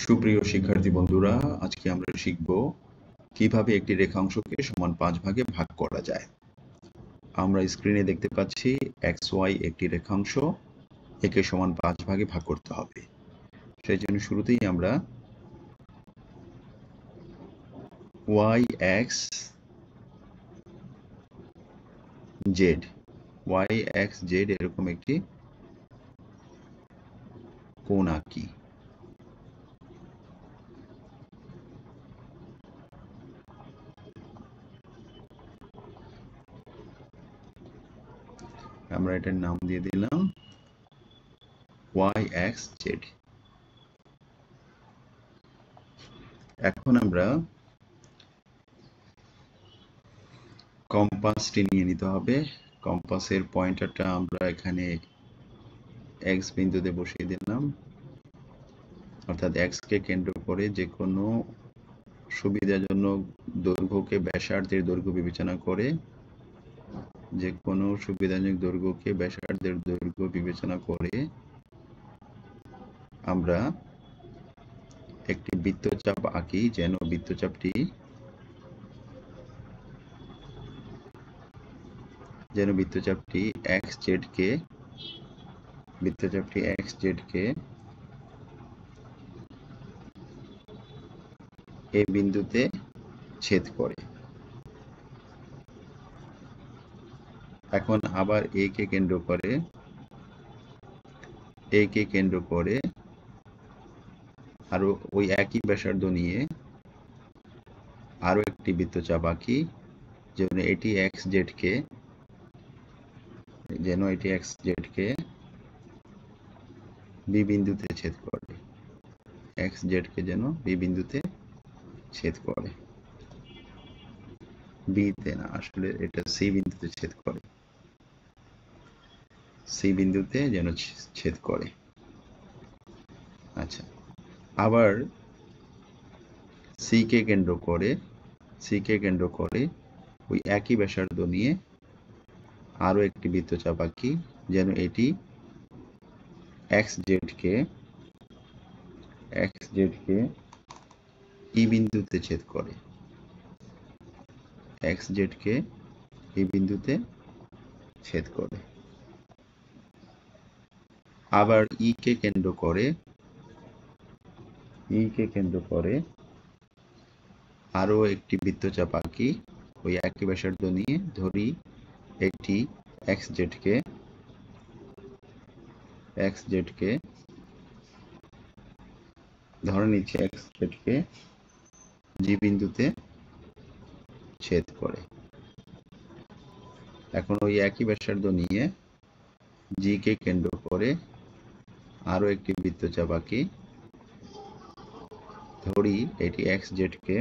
সুপ্রিয় শিক্ষার্থী বন্ধুরা, আজকে আমরা শিখব কিভাবে একটি রেখাংশকে সমান 5 ভাগে ভাগ করা যায়। আমরা স্ক্রিনে দেখতে পাচ্ছি xy একটি রেখাংশ, একে সমান 5 ভাগে ভাগ করতে হবে। সেই জন্য শুরুতেই আমরা yx z এরকম একটি কোণ আঁকি। আমরা এটার নাম দিয়ে দিলাম yxz। এখন আমরা কম্পাসটি নিয়ে নিতে হবে। কম্পাসের পয়েন্টারটা আমরা এখানে x বিন্দুতে বসিয়ে দিলাম, অর্থাৎ x কে কেন্দ্র করে যে কোনো সুবিধাজনক দৈর্ঘ্যকে ব্যাসার্ধের দৈর্ঘ্য বিবেচনা করে আমরা একটি বৃত্তচাপ আঁকি, যেন বৃত্তচাপটি xz কে এই বিন্দুতে ছেদ করে। এখন আবার a কে কেন্দ্র করে আরো ওই একই ব্যাসার্ধ নিয়ে আরো একটি বৃত্তচাপ আঁকি, যেন এটি xz কে b বিন্দুতে ছেদ করে। b তে না, আসলে এটা c বিন্দুতে ছেদ করে। আচ্ছা, আবার c কে কেন্দ্র করে ওই একই ব্যাসার্ধ নিয়ে আরো একটি বৃত্তচাপ আঁকি, যেন এটি xz কে e বিন্দুতে ছেদ করে। আবার e কে কেন্দ্র করে আরো একটি বৃত্তচাপ আঁকি, ওই একই ব্যাসার্ধ নিয়ে ধরি এটি xz কে g বিন্দুতে ছেদ করে। এখন ওই একই ব্যাসার্ধ নিয়ে g কে কেন্দ্র করে আরো একটি বৃত্তচাপ আঁকি, ধরি এটি xz কে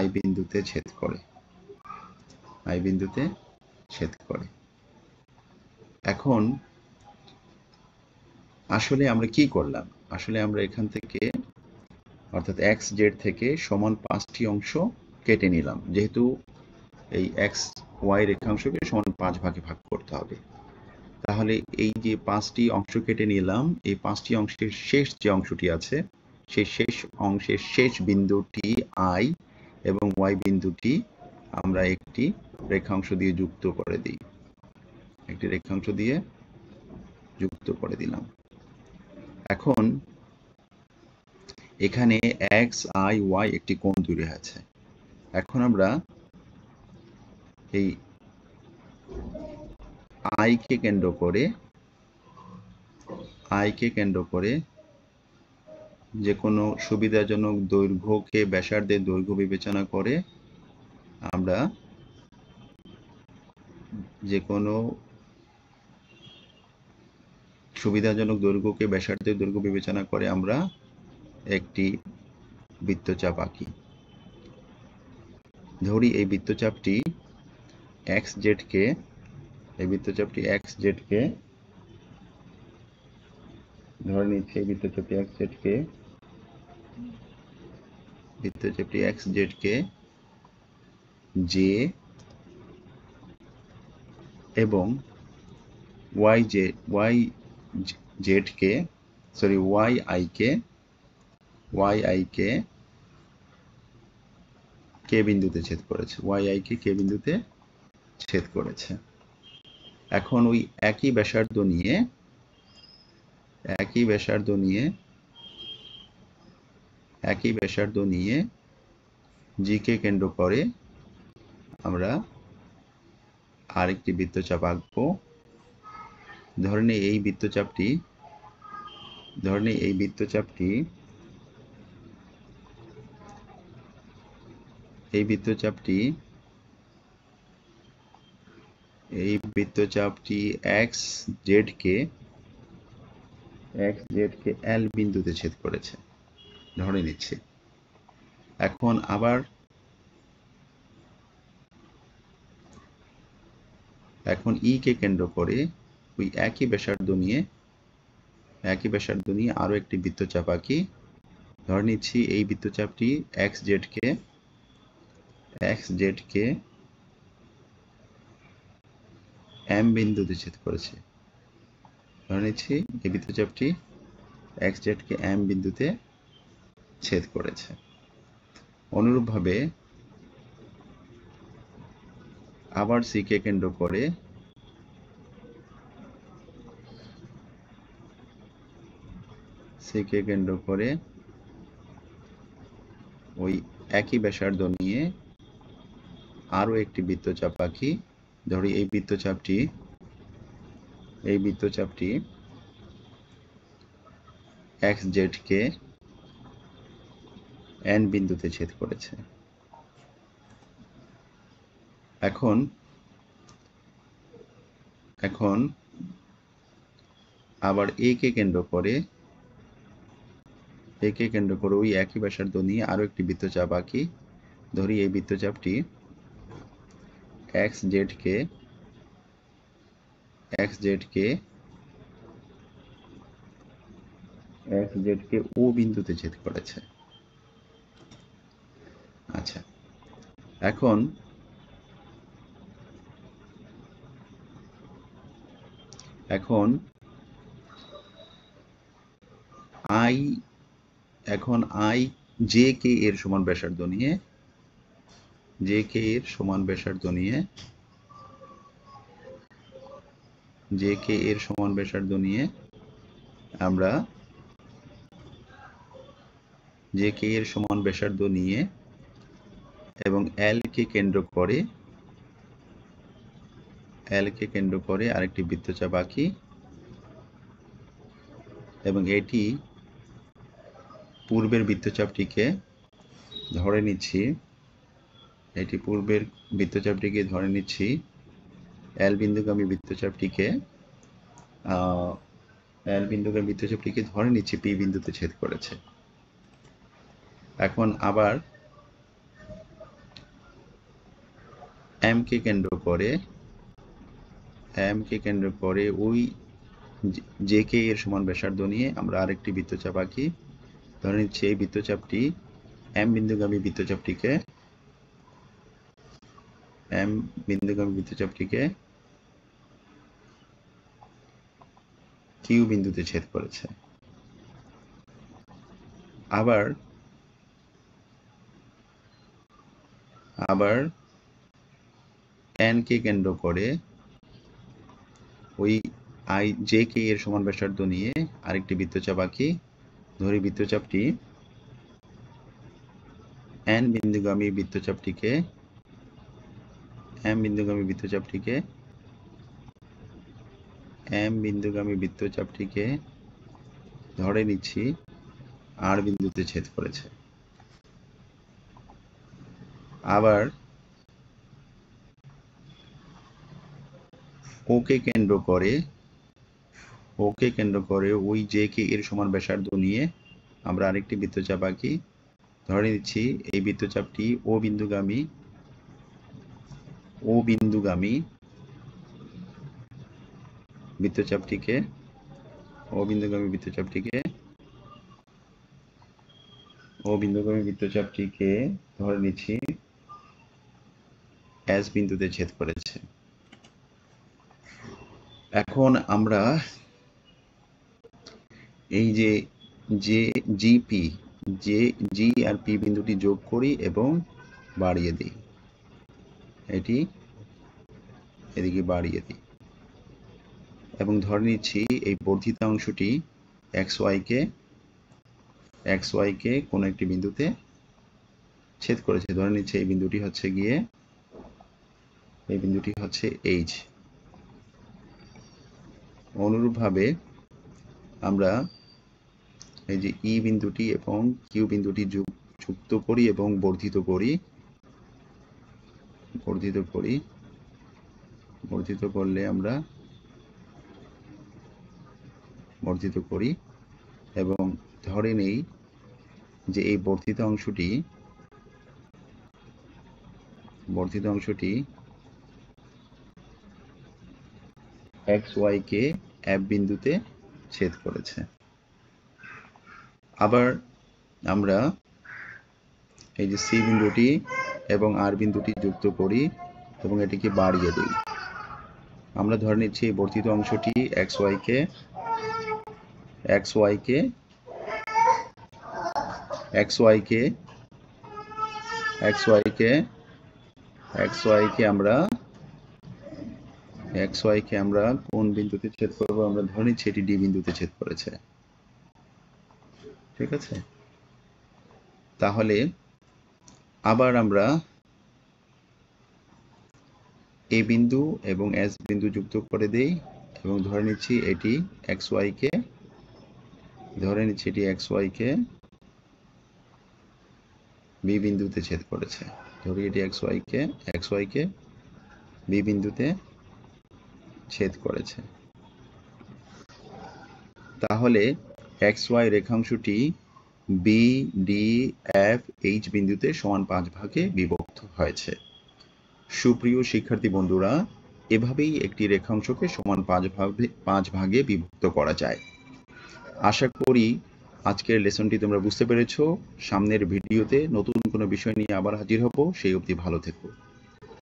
i বিন্দুতে ছেদ করে। এখন আসলে আমরা কি করলাম? আসলে আমরা এখান থেকে, অর্থাৎ xz থেকে সমান 5টি অংশ কেটে নিলাম, যেহেতু এই xy রেখাংশকে সমান 5 ভাগে ভাগ করতে হবে। তাহলে এই যে 5টি অংশ কেটে নিলাম, এই 5টি অংশের শেষ যে অংশটি আছে, সেই শেষ অংশের শেষ বিন্দুটি i এবং y বিন্দুটি আমরা একটি রেখাংশ দিয়ে যুক্ত করে দিলাম। এখন এখানে x, i, y একটি কোণ তৈরি হয়েছে। এখন আমরা এই i কে কেন্দ্র করে যে কোনো সুবিধাজনক দৈর্ঘ্যকে ব্যাসার্ধের দৈর্ঘ্য বিবেচনা করে আমরা একটি বৃত্তচাপ আঁকি। ধরি এই বৃত্তচাপটি xz কে ধরে নিচ্ছি, এই বৃত্তচাপটি xz কে j এবং ওয়াই জেড কে ওয়াই আই কে কে বিন্দুতে ছেদ করেছে, ওয়াই আই কে কে বিন্দুতে ছেদ করেছে। এখন ওই একই ব্যাসার্ধ নিয়ে জি কে কেন্দ্র করে আমরা আরেকটি বৃত্তচাপ আঁকবো। ধরে নিই এই বৃত্তচাপটি এক্স জেড কে এল বিন্দুতে ছেদ করেছে, ধরে নিচ্ছি। এখন ই কে কেন্দ্র করে ওই একই ব্যাসার্ধ নিয়ে আরো একটি বৃত্তচাপ আঁকি। ধরে নিচ্ছি এই বৃত্তচাপটি এক্স জেড কে এম বিন্দুতে ছেদ করেছে। ধরে নিচ্ছি এই বৃত্তচাপটি এক্স জেড কে এম বিন্দুতে ছেদ করেছে। অনুরূপভাবে আবার সি কে কেন্দ্র করে ওই একই ব্যাসার্ধ নিয়ে আরো একটি বৃত্তচাপ আঁকি। ধরি এই বৃত্তচাপটি এক্স জেড কে এন বিন্দুতে ছেদ করেছে। এখন আবার এ কে কেন্দ্র করে ওই একই ব্যাসার্ধ নিয়ে আরো একটি বৃত্তচাপ আঁকি। ধরি এই বৃত্তচাপটি এক্স জেড কে ও বিন্দুতে ছেদ করেছে। আচ্ছা, এখন আই জে কে এর সমান ব্যাসার্ধ নিয়ে আমরা এবং এল কে কেন্দ্র করে আরেকটি বৃত্তচাপ আঁকি এবং এটি পূর্বের বৃত্তচাপটিকে ধরে নিচ্ছি এল বিন্দুগামী বৃত্তচাপটিকে ধরে নিচ্ছি পি বিন্দুতে ছেদ করেছে। এখন আবার এম কে কেন্দ্র করে ওই জে কে এর সমান ব্যাসার্ধ নিয়ে আমরা আরেকটি বৃত্তচাপ আঁকি। ধরে নিচ্ছি এই বৃত্তচাপটি এম বিন্দুগামী বৃত্তচাপটিকে কিউ বিন্দুতে ছেদ করেছে। আবার এন কে কেন্দ্র করে ওই আই জে কে এর সমান ব্যাসার্ধ নিয়ে আরেকটি বৃত্তচাপ আঁকি। ধরি বৃত্তচাপটি এন বিন্দুগামী বৃত্তচাপটিকে ধরে নিচ্ছি আর বিন্দুতে ছেদ করেছে। আবার ওকে কেন্দ্র করে ওই জে কে এর সমান ব্যাসার্ধ নিয়ে আমরা আরেকটি বৃত্তচাপ আঁকি। ধরে নিচ্ছি এই বৃত্তচাপটি ও বিন্দুগামী বৃত্তচাপটিকে ধরে নিচ্ছি এস বিন্দুতে ছেদ করেছে। এখন আমরা এই যে জিপি জি আর পি বিন্দুটি যোগ করি এবং বাড়িয়ে দিই, এটি এদিকে বাড়িয়ে দিই এবং ধরে নিচ্ছি এই বর্ধিতাংশটি এক্স ওয়াই কে কোনো একটি বিন্দুতে ছেদ করেছে। ধরে নিচ্ছি এই বিন্দুটি হচ্ছে এইচ। অনুরূপভাবে আমরা এই যে ই বিন্দুটি এবং কিউ বিন্দুটি যুক্ত করি এবং বর্ধিত করলে আমরা বর্ধিত করি এবং ধরে নেই যে এই বর্ধিত অংশটি এক্স ওয়াই কে এফ বিন্দুতে ছেদ করেছে। আবার আমরা এই যে সি বিন্দুটি এবং আর বিন্দুটি যুক্ত করি এবং এটিকে বাড়িয়ে দিই। আমরা ধরে নিচ্ছি এই বর্ধিত অংশটি এক্স ওয়াই কে আমরা কোন বিন্দুতে ছেদ করব? আমরা ধরে নিচ্ছি এটি ডি বিন্দুতে ছেদ করেছে। ঠিক আছে, তাহলে আবার আমরা এ বিন্দু এবং এস বিন্দু যুক্ত করে দেই এবং ধরে নিচ্ছি এটি এক্স ওয়াই কে বি বিন্দুতে ছেদ করেছে। ধরি এটি এক্স ওয়াই কে বি বিন্দুতে ছেদ করেছে। তাহলে এক্স ওয়াই রেখাংশটি বি ডি এফ এইচ বিন্দুতে সমান 5 ভাগে বিভক্ত হয়েছে। সুপ্রিয় শিক্ষার্থী বন্ধুরা, এভাবেই একটি রেখাংশকে সমান 5 ভাগে বিভক্ত করা যায়। আশা করি আজকের লেসনটি তোমরা বুঝতে পেরেছো। সামনের ভিডিওতে নতুন কোনো বিষয় নিয়ে আবার হাজির হব। সেই অবধি ভালো থেকো।